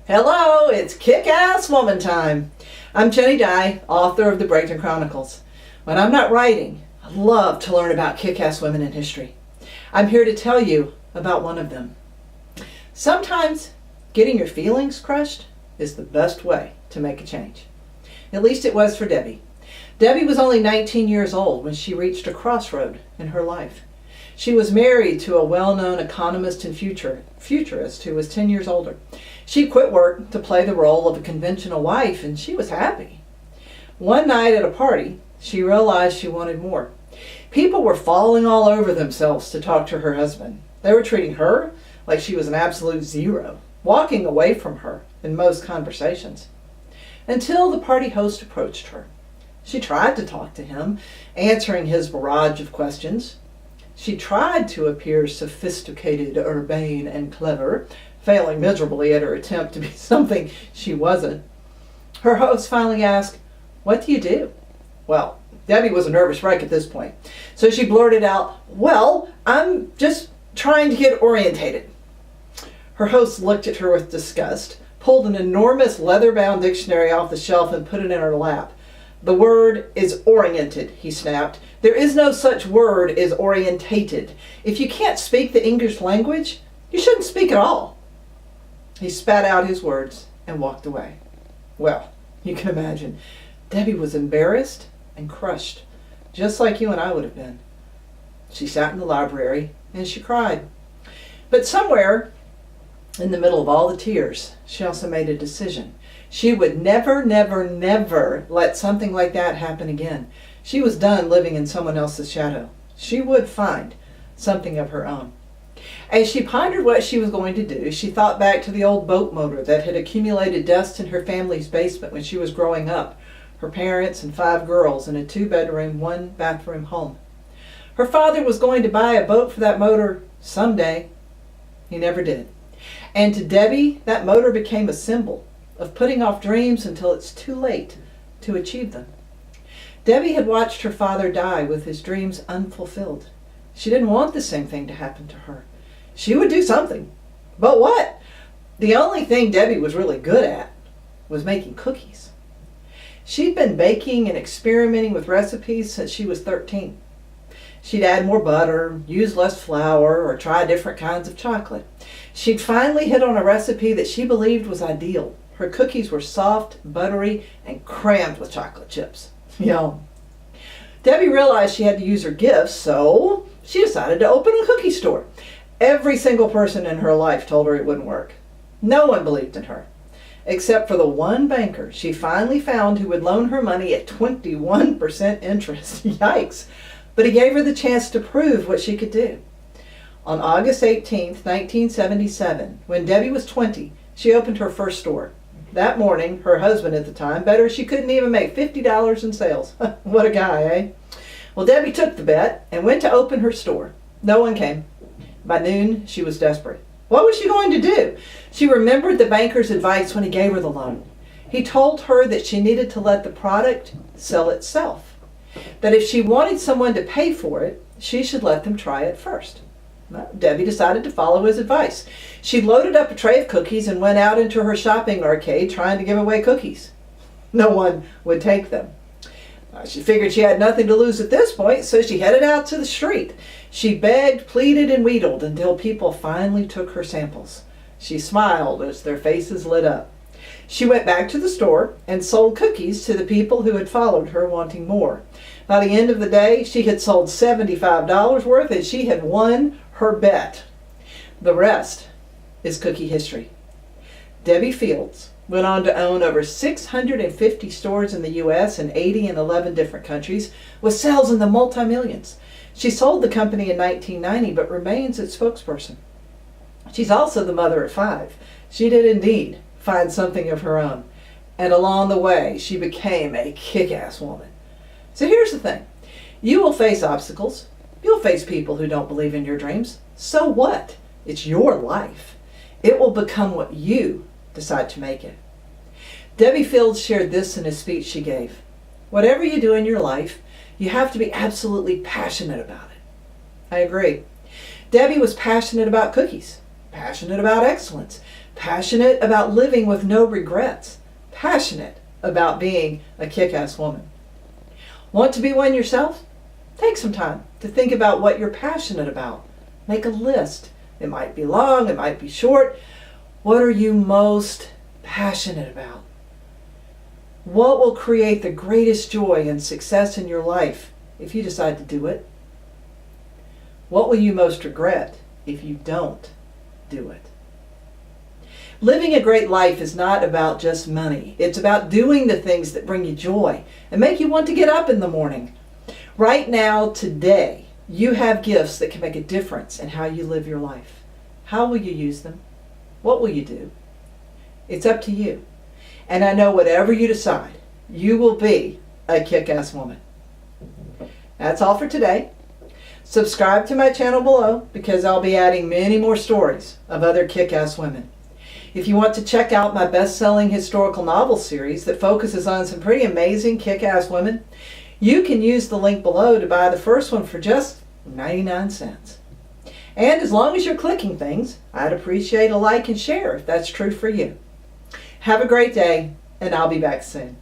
Hello, it's Kick-Ass Woman time. I'm Jenny Dye, author of the Breakdown Chronicles. When I'm not writing, I love to learn about kick-ass women in history. I'm here to tell you about one of them. Sometimes getting your feelings crushed is the best way to make a change. At least it was for Debbi. Debbi was only 19 years old when she reached a crossroad in her life. She was married to a well-known economist and futurist who was 10 years older. She quit work to play the role of a conventional wife, and she was happy. One night at a party, she realized she wanted more. People were falling all over themselves to talk to her husband. They were treating her like she was an absolute zero, walking away from her in most conversations. Until the party host approached her. She tried to talk to him, answering his barrage of questions. She tried to appear sophisticated, urbane, and clever, failing miserably at her attempt to be something she wasn't. Her host finally asked, "What do you do?" Well, Debbi was a nervous wreck at this point, so she blurted out, "Well, I'm just trying to get orientated." Her host looked at her with disgust, pulled an enormous leather-bound dictionary off the shelf and put it in her lap. "The word is oriented," he snapped. "There is no such word as orientated. If you can't speak the English language, you shouldn't speak at all." He spat out his words and walked away. Well, you can imagine, Debbi was embarrassed and crushed, just like you and I would have been. She sat in the library and she cried. But somewhere in the middle of all the tears, she also made a decision. She would never, never, never let something like that happen again. She was done living in someone else's shadow. She would find something of her own. As she pondered what she was going to do, she thought back to the old boat motor that had accumulated dust in her family's basement when she was growing up. Her parents and 5 girls in a 2-bedroom, 1-bathroom home. Her father was going to buy a boat for that motor someday. He never did. And to Debbi, that motor became a symbol of putting off dreams until it's too late to achieve them. Debbi had watched her father die with his dreams unfulfilled. She didn't want the same thing to happen to her. She would do something. But what? The only thing Debbi was really good at was making cookies. She'd been baking and experimenting with recipes since she was 13. She'd add more butter, use less flour, or try different kinds of chocolate. She'd finally hit on a recipe that she believed was ideal. Her cookies were soft, buttery, and crammed with chocolate chips. Yum. Debbi realized she had to use her gifts, so she decided to open a cookie store. Every single person in her life told her it wouldn't work. No one believed in her, except for the one banker she finally found who would loan her money at 21% interest. Yikes. But he gave her the chance to prove what she could do. On August 18th, 1977, when Debbi was 20, she opened her first store. That morning, her husband at the time bet her she couldn't even make $50 in sales. What a guy, eh? Well, Debbi took the bet and went to open her store. No one came. By noon, she was desperate. What was she going to do? She remembered the banker's advice when he gave her the loan. He told her that she needed to let the product sell itself. That if she wanted someone to pay for it, she should let them try it first. Well, Debbi decided to follow his advice. She loaded up a tray of cookies and went out into her shopping arcade trying to give away cookies. No one would take them. She figured she had nothing to lose at this point, so she headed out to the street. She begged, pleaded, and wheedled until people finally took her samples. She smiled as their faces lit up. She went back to the store and sold cookies to the people who had followed her wanting more. By the end of the day, she had sold $75 worth and she had won her bet. The rest is cookie history. Debbi Fields went on to own over 650 stores in the U.S. and 80 in 11 different countries, with sales in the multi-millions. She sold the company in 1990, but remains its spokesperson. She's also the mother of 5. She did indeed find something of her own. And along the way, she became a kick-ass woman. So here's the thing. You will face obstacles. You'll face people who don't believe in your dreams. So what? It's your life. It will become what you decide to make it. Debbi Fields shared this in a speech she gave. Whatever you do in your life, you have to be absolutely passionate about it. I agree. Debbi was passionate about cookies, passionate about excellence, passionate about living with no regrets, passionate about being a kick-ass woman. Want to be one yourself? Take some time to think about what you're passionate about. Make a list. It might be long, it might be short. What are you most passionate about? What will create the greatest joy and success in your life if you decide to do it? What will you most regret if you don't do it? Living a great life is not about just money. It's about doing the things that bring you joy and make you want to get up in the morning. Right now, today, you have gifts that can make a difference in how you live your life. How will you use them? What will you do? It's up to you. And I know whatever you decide, you will be a kick-ass woman. That's all for today. Subscribe to my channel below because I'll be adding many more stories of other kick-ass women. If you want to check out my best-selling historical novel series that focuses on some pretty amazing kick-ass women, you can use the link below to buy the first one for just 99 cents. And as long as you're clicking things, I'd appreciate a like and share if that's true for you. Have a great day, and I'll be back soon.